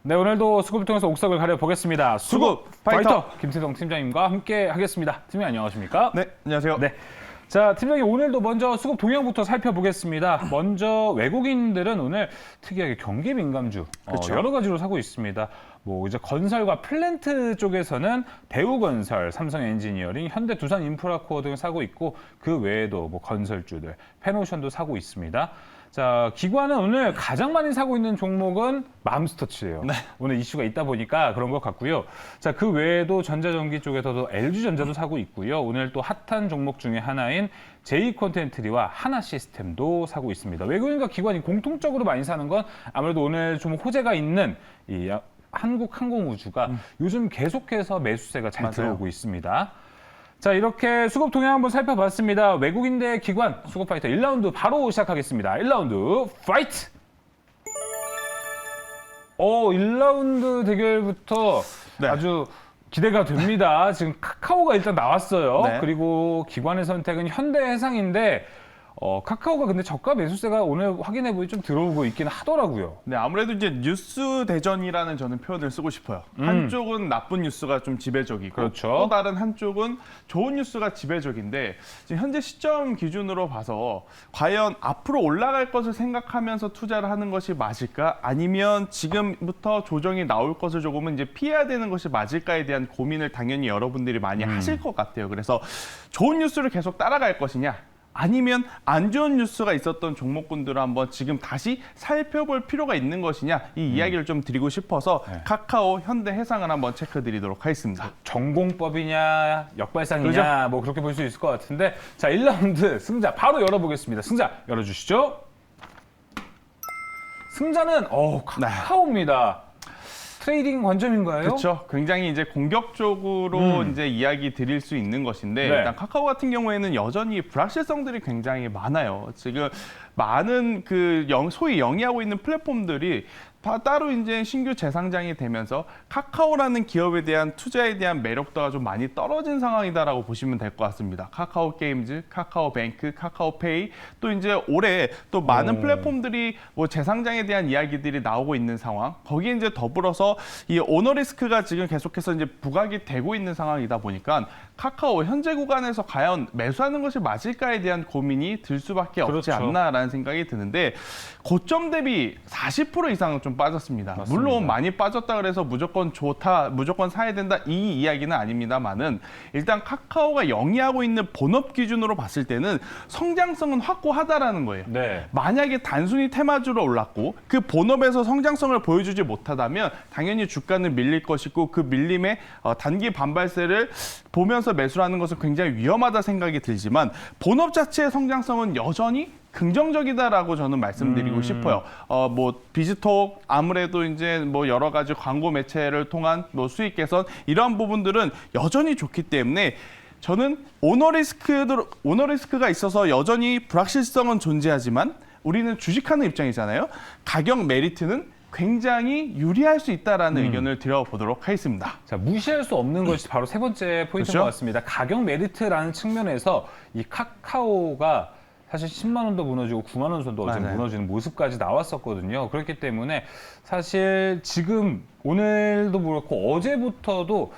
네, 오늘도 수급을 통해서 옥석을 가려보겠습니다. 수급 파이터 김태동 팀장님과 함께 하겠습니다. 팀장님 안녕하십니까? 네, 안녕하세요. 네. 자, 팀장님 오늘도 먼저 수급 동향부터 살펴보겠습니다. 먼저 외국인들은 오늘 특이하게 경기 민감주 그렇죠. 여러 가지로 사고 있습니다. 뭐 이제 건설과 플랜트 쪽에서는 대우건설, 삼성엔지니어링, 현대, 두산 인프라코어 등 사고 있고 그 외에도 뭐 건설주들, 펜오션도 사고 있습니다. 자, 기관은 오늘 가장 많이 사고 있는 종목은 맘스터치예요. 네. 오늘 이슈가 있다 보니까 그런 것 같고요. 자, 그 외에도 전자전기 쪽에서도 LG전자도 사고 있고요. 오늘 또 핫한 종목 중에 하나인 J콘텐트리와 하나시스템도 사고 있습니다. 외국인과 기관이 공통적으로 많이 사는 건 아무래도 오늘 좀 호재가 있는 이 한국항공우주가 요즘 계속해서 매수세가 잘 맞아요. 들어오고 있습니다. 자, 이렇게 수급 동향 한번 살펴봤습니다. 외국인 대 기관 수급 파이터 1라운드 바로 시작하겠습니다. 1라운드 파이트! 1라운드 대결부터 네. 아주 기대가 됩니다. 지금 카카오가 일단 나왔어요. 네. 그리고 기관의 선택은 현대해상인데 카카오가 근데 저가 매수세가 오늘 확인해보니 좀 들어오고 있긴 하더라고요. 네, 아무래도 이제 뉴스 대전이라는 저는 표현을 쓰고 싶어요. 한쪽은 나쁜 뉴스가 좀 지배적이고 그렇죠. 또 다른 한쪽은 좋은 뉴스가 지배적인데 지금 현재 시점 기준으로 봐서 과연 앞으로 올라갈 것을 생각하면서 투자를 하는 것이 맞을까? 아니면 지금부터 조정이 나올 것을 조금은 이제 피해야 되는 것이 맞을까에 대한 고민을 당연히 여러분들이 많이 하실 것 같아요. 그래서 좋은 뉴스를 계속 따라갈 것이냐? 아니면 안 좋은 뉴스가 있었던 종목군들을 한번 지금 다시 살펴볼 필요가 있는 것이냐 이 이야기를 좀 드리고 싶어서 네. 카카오, 현대해상을 한번 체크드리도록 하겠습니다. 전공법이냐 역발상이냐 그렇죠. 뭐 그렇게 볼 수 있을 것 같은데 자 1라운드 승자 바로 열어보겠습니다. 승자 열어주시죠. 승자는 카카오입니다. 트레이딩 관점인가요? 그렇죠. 굉장히 이제 공격적으로 이제 이야기 드릴 수 있는 것인데 네. 일단 카카오 같은 경우에는 여전히 불확실성들이 굉장히 많아요. 지금 많은 소위 영위하고 있는 플랫폼들이 따로 이제 신규 재상장이 되면서 카카오라는 기업에 대한 투자에 대한 매력도가 좀 많이 떨어진 상황이다라고 보시면 될 것 같습니다. 카카오 게임즈, 카카오뱅크, 카카오페이 또 이제 올해 또 많은 플랫폼들이 뭐 재상장에 대한 이야기들이 나오고 있는 상황. 거기에 이제 더불어서 이 오너 리스크가 지금 계속해서 이제 부각이 되고 있는 상황이다 보니까 카카오 현재 구간에서 과연 매수하는 것이 맞을까에 대한 고민이 들 수밖에 없지 그렇죠. 않나라는 생각이 드는데 고점 대비 40% 이상 좀 빠졌습니다. 맞습니다. 물론 많이 빠졌다 그래서 무조건 좋다, 무조건 사야 된다 이 이야기는 아닙니다만은 일단 카카오가 영위하고 있는 본업 기준으로 봤을 때는 성장성은 확고하다라는 거예요. 네. 만약에 단순히 테마주로 올랐고 그 본업에서 성장성을 보여주지 못하다면 당연히 주가는 밀릴 것이고 그 밀림의 단기 반발세를 보면서 매수를 하는 것은 굉장히 위험하다 생각이 들지만 본업 자체의 성장성은 여전히 긍정적이다라고 저는 말씀드리고 싶어요. 뭐 비즈톡 아무래도 이제 뭐 여러 가지 광고 매체를 통한 뭐 수익 개선 이러한 부분들은 여전히 좋기 때문에 저는 오너 리스크가 있어서 여전히 불확실성은 존재하지만 우리는 주식하는 입장이잖아요. 가격 메리트는 굉장히 유리할 수 있다라는 의견을 드려보도록 하겠습니다. 자, 무시할 수 없는 것이 바로 세 번째 포인트인 그렇죠? 것 같습니다. 가격 메리트라는 측면에서 이 카카오가 사실 10만 원도 무너지고 9만 원 선도 어제 맞아요. 무너지는 모습까지 나왔었거든요. 그렇기 때문에 사실 지금 오늘도 그렇고 어제부터도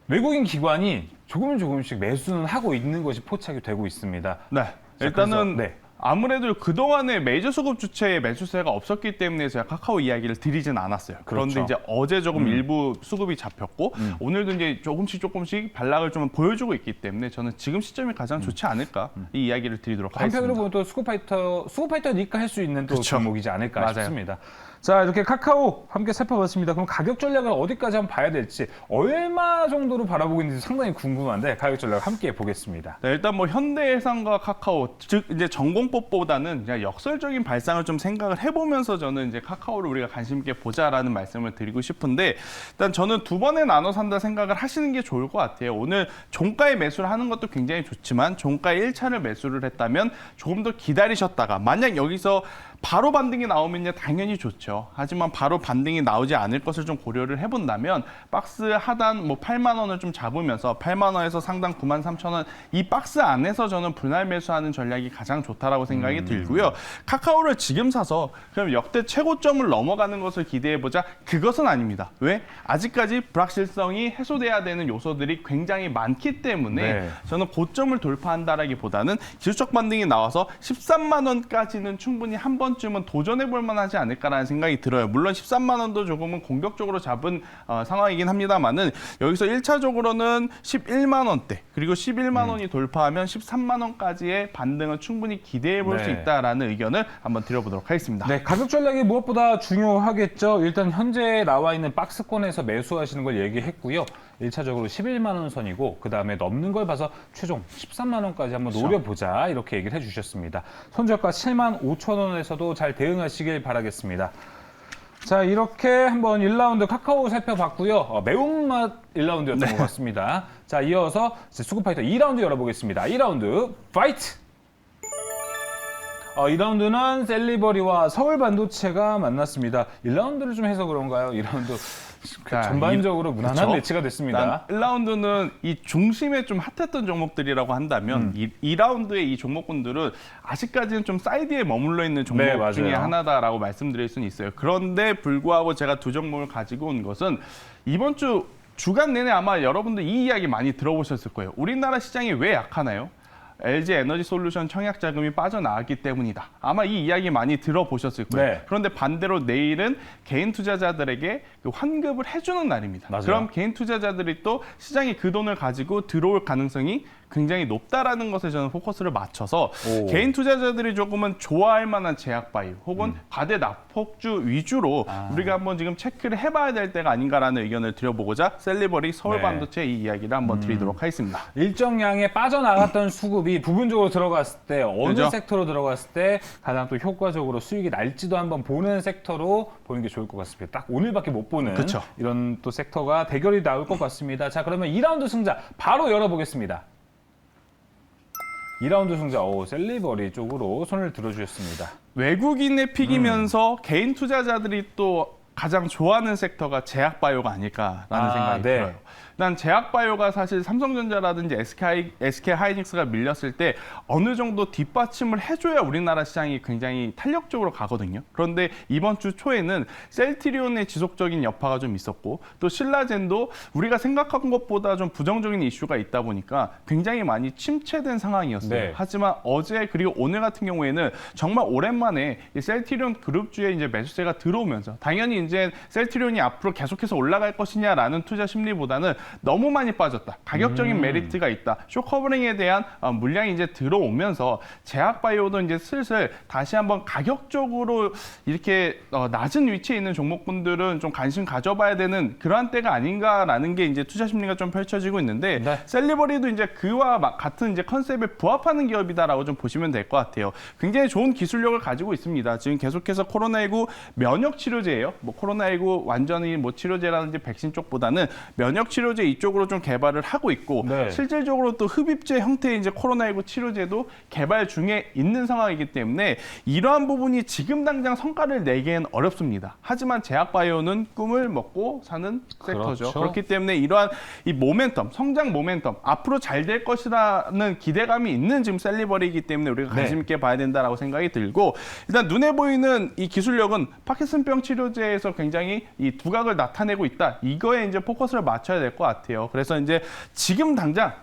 외국인 기관이 조금씩 매수는 하고 있는 것이 포착이 되고 있습니다. 네. 자, 일단은 그래서, 네. 아무래도 그동안에 메이저 수급 주체의 매수세가 없었기 때문에 제가 카카오 이야기를 드리진 않았어요. 그런데 그렇죠. 이제 어제 조금 일부 수급이 잡혔고 오늘도 이제 조금씩 반락을 좀 보여주고 있기 때문에 저는 지금 시점이 가장 좋지 않을까 이 이야기를 드리도록 한편으로 하겠습니다. 보면 또 수급파이터니까 할 수 있는 또 그쵸. 종목이지 않을까 맞아요. 싶습니다. 자, 이렇게 카카오 함께 살펴봤습니다. 그럼 가격 전략을 어디까지 한번 봐야 될지 얼마 정도로 바라보고 있는지 상당히 궁금한데 가격 전략을 함께 보겠습니다. 네, 일단 뭐 현대해상과 카카오 즉 이제 전공법보다는 그냥 역설적인 발상을 좀 생각을 해보면서 저는 이제 카카오를 우리가 관심 있게 보자라는 말씀을 드리고 싶은데 일단 저는 두 번에 나눠 산다 생각을 하시는 게 좋을 것 같아요. 오늘 종가에 매수를 하는 것도 굉장히 좋지만 종가 1차를 매수를 했다면 조금 더 기다리셨다가 만약 여기서 바로 반등이 나오면 당연히 좋죠. 하지만 바로 반등이 나오지 않을 것을 좀 고려를 해본다면 박스 하단 뭐 8만 원을 좀 잡으면서 8만 원에서 상단 9만 3천 원 이 박스 안에서 저는 분할 매수하는 전략이 가장 좋다라고 생각이 들고요. 카카오를 지금 사서 그럼 역대 최고점을 넘어가는 것을 기대해보자. 그것은 아닙니다. 왜? 아직까지 불확실성이 해소돼야 되는 요소들이 굉장히 많기 때문에 네. 저는 고점을 돌파한다라기보다는 기술적 반등이 나와서 13만 원까지는 충분히 한 번쯤은 도전해 볼 만하지 않을까라는 생각이 들어요. 물론 13만 원도 조금은 공격적으로 잡은 상황이긴 합니다만은 여기서 1차적으로는 11만 원대 그리고 11만 원이 돌파하면 13만 원까지의 반등은 충분히 기대해 볼 수 네. 있다라는 의견을 한번 드려보도록 하겠습니다. 네, 가격 전략이 무엇보다 중요하겠죠. 일단 현재 나와 있는 박스권에서 매수하시는 걸 얘기했고요. 1차적으로 11만 원 선이고 그다음에 넘는 걸 봐서 최종 13만 원까지 한번 노려보자 이렇게 얘기를 해주셨습니다. 손절가 7만 5천 원에서도 잘 대응하시길 바라겠습니다. 자, 이렇게 한번 1라운드 카카오 살펴봤고요. 매운맛 1라운드였던 것 같습니다. 자, 이어서 수급파이터 2라운드 열어보겠습니다. 2라운드 파이트! 2라운드는 셀리버리와 서울반도체가 만났습니다. 1라운드를 좀 해서 그런가요? 2라운드 전반적으로 무난한 그쵸? 매치가 됐습니다. 1라운드는 이 중심에 좀 핫했던 종목들이라고 한다면 2라운드의 이 종목군들은 아직까지는 좀 사이드에 머물러 있는 종목 네, 맞아요. 중에 하나다라고 말씀드릴 수는 있어요. 그런데 불구하고 제가 두 종목을 가지고 온 것은 이번 주 주간 내내 아마 여러분들 이 이야기 많이 들어보셨을 거예요. 우리나라 시장이 왜 약하나요? LG 에너지 솔루션 청약 자금이 빠져나왔기 때문이다. 아마 이 이야기 많이 들어보셨을 거예요. 네. 그런데 반대로 내일은 개인 투자자들에게 그 환급을 해주는 날입니다. 맞아요. 그럼 개인 투자자들이 또 시장에 그 돈을 가지고 들어올 가능성이 굉장히 높다라는 것에 저는 포커스를 맞춰서 오. 개인 투자자들이 조금은 좋아할 만한 제약 바이오 혹은 과대 낙폭주 위주로 우리가 한번 지금 체크를 해봐야 될 때가 아닌가라는 의견을 드려보고자 셀리버리 서울반도체 이 이야기를 한번 드리도록 하겠습니다. 일정량의 빠져나갔던 수급이 부분적으로 들어갔을 때 어느 그죠? 섹터로 들어갔을 때 가장 또 효과적으로 수익이 날지도 한번 보는 섹터로 보는 게 좋을 것 같습니다. 딱 오늘밖에 못 보는 그쵸. 이런 또 섹터가 대결이 나올 것 같습니다. 자, 그러면 2라운드 승자 바로 열어보겠습니다. 2라운드 승자 셀리버리 쪽으로 손을 들어주셨습니다. 외국인의 픽이면서 개인 투자자들이 또 가장 좋아하는 섹터가 제약바이오가 아닐까라는 생각이 네. 들어요. 난 제약바이오가 사실 삼성전자라든지 SK 하이닉스가 밀렸을 때 어느 정도 뒷받침을 해줘야 우리나라 시장이 굉장히 탄력적으로 가거든요. 그런데 이번 주 초에는 셀트리온의 지속적인 여파가 좀 있었고 또 신라젠도 우리가 생각한 것보다 좀 부정적인 이슈가 있다 보니까 굉장히 많이 침체된 상황이었어요. 네. 하지만 어제 그리고 오늘 같은 경우에는 정말 오랜만에 이 셀트리온 그룹주에 이제 매수세가 들어오면서 당연히 이제 셀트리온이 앞으로 계속해서 올라갈 것이냐라는 투자 심리보다는 너무 많이 빠졌다. 가격적인 메리트가 있다. 쇼커버링에 대한 물량이 이제 들어오면서 제약바이오도 이제 슬슬 다시 한번 가격적으로 이렇게 낮은 위치에 있는 종목군들은 좀 관심 가져봐야 되는 그러한 때가 아닌가라는 게 이제 투자 심리가 좀 펼쳐지고 있는데 네. 셀리버리도 이제 그와 같은 이제 컨셉에 부합하는 기업이다라고 좀 보시면 될 것 같아요. 굉장히 좋은 기술력을 가지고 있습니다. 지금 계속해서 코로나19 면역 치료제예요. 뭐 코로나19 완전히 뭐 치료제라든지 백신 쪽보다는 면역 치료제 이쪽으로 좀 개발을 하고 있고 네. 실질적으로 또 흡입제 형태의 이제 코로나19 치료제도 개발 중에 있는 상황이기 때문에 이러한 부분이 지금 당장 성과를 내기엔 어렵습니다. 하지만 제약바이오는 꿈을 먹고 사는 섹터죠. 그렇죠. 그렇기 때문에 이러한 이 모멘텀, 성장 모멘텀 앞으로 잘 될 것이라는 기대감이 있는 지금 셀리버리이기 때문에 우리가 관심 있게 봐야 된다라고 생각이 들고 일단 눈에 보이는 이 기술력은 파킨슨병 치료제에서 굉장히 이 두각을 나타내고 있다. 이거에 이제 포커스를 맞춰야 될 것 같아요. 그래서 이제 지금 당장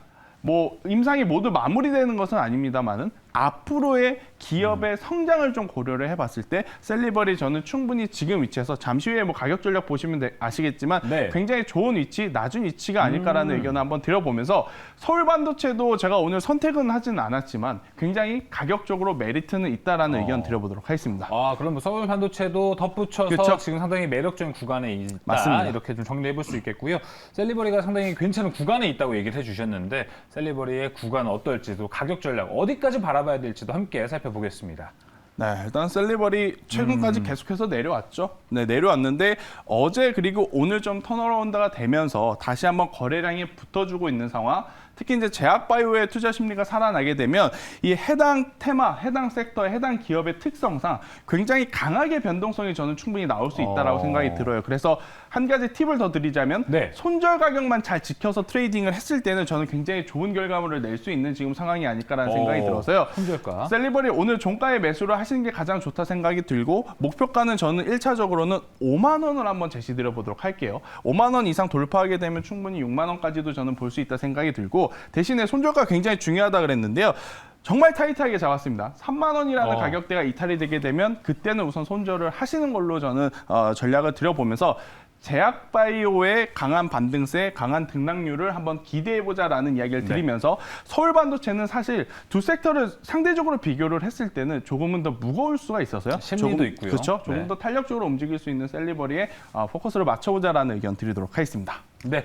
뭐 임상이 모두 마무리되는 것은 아닙니다만은 앞으로의 기업의 성장을 좀 고려를 해봤을 때 셀리버리 저는 충분히 지금 위치에서 잠시 후에 뭐 가격 전략 보시면 아시겠지만 네. 굉장히 좋은 위치, 낮은 위치가 아닐까라는 의견을 한번 드려보면서 서울반도체도 제가 오늘 선택은 하지는 않았지만 굉장히 가격적으로 메리트는 있다라는 의견 드려보도록 하겠습니다. 그럼 뭐 서울 반도체도 덧붙여서 그쵸? 지금 상당히 매력적인 구간에 있다. 맞습니다. 이렇게 좀 정리해 볼 수 있겠고요. 셀리버리가 상당히 괜찮은 구간에 있다고 얘기를 해주셨는데 셀리버리의 구간 어떨지도 가격 전략 어디까지 바라봐야 될지도 함께 살펴보겠습니다. 네, 일단 셀리버리 최근까지 계속해서 내려왔죠. 네, 내려왔는데 어제 그리고 오늘 좀 턴어라운드가 되면서 다시 한번 거래량이 붙어주고 있는 상황. 특히 이제 제약바이오의 투자 심리가 살아나게 되면 이 해당 테마, 해당 섹터의 해당 기업의 특성상 굉장히 강하게 변동성이 저는 충분히 나올 수 있다라고 생각이 들어요. 그래서 한 가지 팁을 더 드리자면 네. 손절 가격만 잘 지켜서 트레이딩을 했을 때는 저는 굉장히 좋은 결과물을 낼 수 있는 지금 상황이 아닐까라는 생각이 들어서요. 손절가. 셀리버리 오늘 종가에 매수를 하시는 게 가장 좋다 생각이 들고 목표가는 저는 1차적으로는 5만 원을 한번 제시드려 보도록 할게요. 5만 원 이상 돌파하게 되면 충분히 6만 원까지도 저는 볼 수 있다 생각이 들고 대신에 손절가 굉장히 중요하다 그랬는데요. 정말 타이트하게 잡았습니다. 3만 원이라는 가격대가 이탈이 되게 되면 그때는 우선 손절을 하시는 걸로 저는 전략을 드려보면서 제약바이오의 강한 반등세, 강한 등락률을 한번 기대해보자라는 이야기를 드리면서 서울 반도체는 사실 두 섹터를 상대적으로 비교를 했을 때는 조금은 더 무거울 수가 있어서요. 심리도 있고요. 그렇죠. 조금 더 탄력적으로 움직일 수 있는 셀리버리에 포커스를 맞춰보자라는 의견 드리도록 하겠습니다. 네,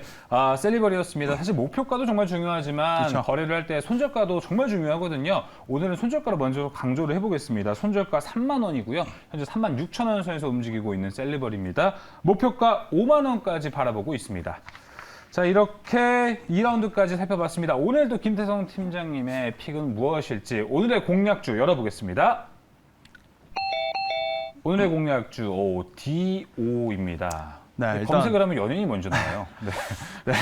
셀리버리였습니다. 사실 목표가도 정말 중요하지만 그쵸. 거래를 할 때 손절가도 정말 중요하거든요. 오늘은 손절가를 먼저 강조를 해보겠습니다. 손절가 3만 원이고요. 현재 3만 6천 원 선에서 움직이고 있는 셀리버리입니다. 목표가 5만 원까지 바라보고 있습니다. 자, 이렇게 2라운드까지 살펴봤습니다. 오늘도 김태성 팀장님의 픽은 무엇일지 오늘의 공략주 열어보겠습니다. 오늘의 공략주 DO입니다. 네, 일단 검색을 하면 연예인이 먼저 나와요. 네.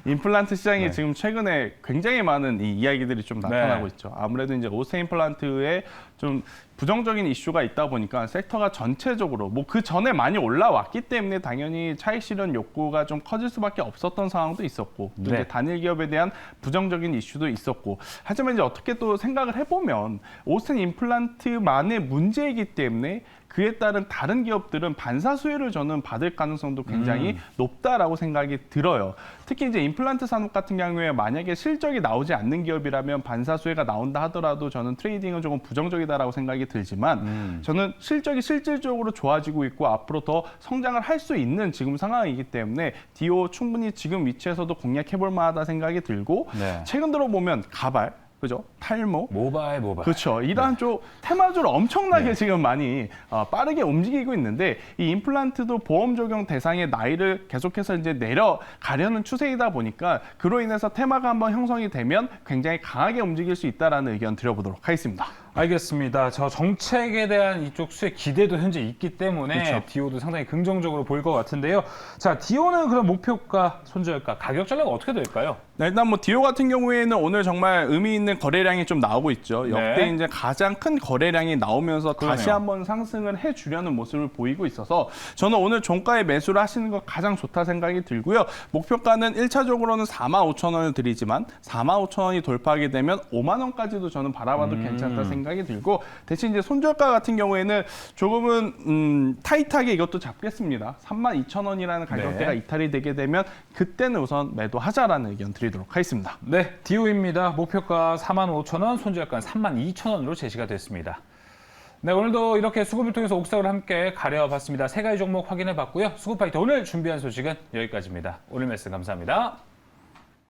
임플란트 시장이 네. 지금 최근에 굉장히 많은 이 이야기들이 좀 나타나고 네. 있죠. 아무래도 이제 오세 임플란트에 좀 부정적인 이슈가 있다 보니까 섹터가 전체적으로 뭐 그 전에 많이 올라왔기 때문에 당연히 차익 실현 욕구가 좀 커질 수밖에 없었던 상황도 있었고 또 네. 이제 단일 기업에 대한 부정적인 이슈도 있었고 하지만 이제 어떻게 또 생각을 해보면 오센 임플란트만의 문제이기 때문에 그에 따른 다른 기업들은 반사 수혜를 저는 받을 가능성도 굉장히 높다라고 생각이 들어요. 특히 이제 임플란트 산업 같은 경우에 만약에 실적이 나오지 않는 기업이라면 반사 수혜가 나온다 하더라도 저는 트레이딩은 조금 부정적이다라고 생각이 들지만 저는 실적이 실질적으로 좋아지고 있고 앞으로 더 성장을 할 수 있는 지금 상황이기 때문에 디오 충분히 지금 위치에서도 공략해볼 만하다 생각이 들고 네. 최근 들어 보면 가발, 그죠? 탈모, 모바일. 그렇죠. 이러한 쪽 테마주를 엄청나게 지금 많이 빠르게 움직이고 있는데 이 임플란트도 보험 적용 대상의 나이를 계속해서 이제 내려가려는 추세이다 보니까 그로 인해서 테마가 한번 형성이 되면 굉장히 강하게 움직일 수 있다라는 의견 드려보도록 하겠습니다. 알겠습니다. 저 정책에 대한 이쪽 수혜 기대도 현재 있기 때문에 그렇죠. 디오도 상당히 긍정적으로 보일 것 같은데요. 자, 디오는 그럼 목표가, 손절가, 가격 전략은 어떻게 될까요? 네, 일단 뭐 디오 같은 경우에는 오늘 정말 의미 있는 거래량이 좀 나오고 있죠. 역대 네. 이제 가장 큰 거래량이 나오면서 다시 그러네요. 한번 상승을 해주려는 모습을 보이고 있어서 저는 오늘 종가에 매수를 하시는 거 가장 좋다 생각이 들고요. 목표가는 1차적으로는 45,000원을 드리지만 45,000원이 돌파하게 되면 5만 원까지도 저는 바라봐도 괜찮다 생각이 들고 대신 이제 손절가 같은 경우에는 조금은 타이트하게 이것도 잡겠습니다. 32,000원이라는 가격대가 네. 이탈이 되게 되면 그때는 우선 매도하자라는 의견 드리도록 하겠습니다. 네, 디오입니다. 목표가 45,000원, 손절가는 32,000원으로 제시가 됐습니다. 네, 오늘도 이렇게 수급을 통해서 옥석을 함께 가려봤습니다. 세 가지 종목 확인해 봤고요. 수급 파이터 오늘 준비한 소식은 여기까지입니다. 오늘 말씀 감사합니다.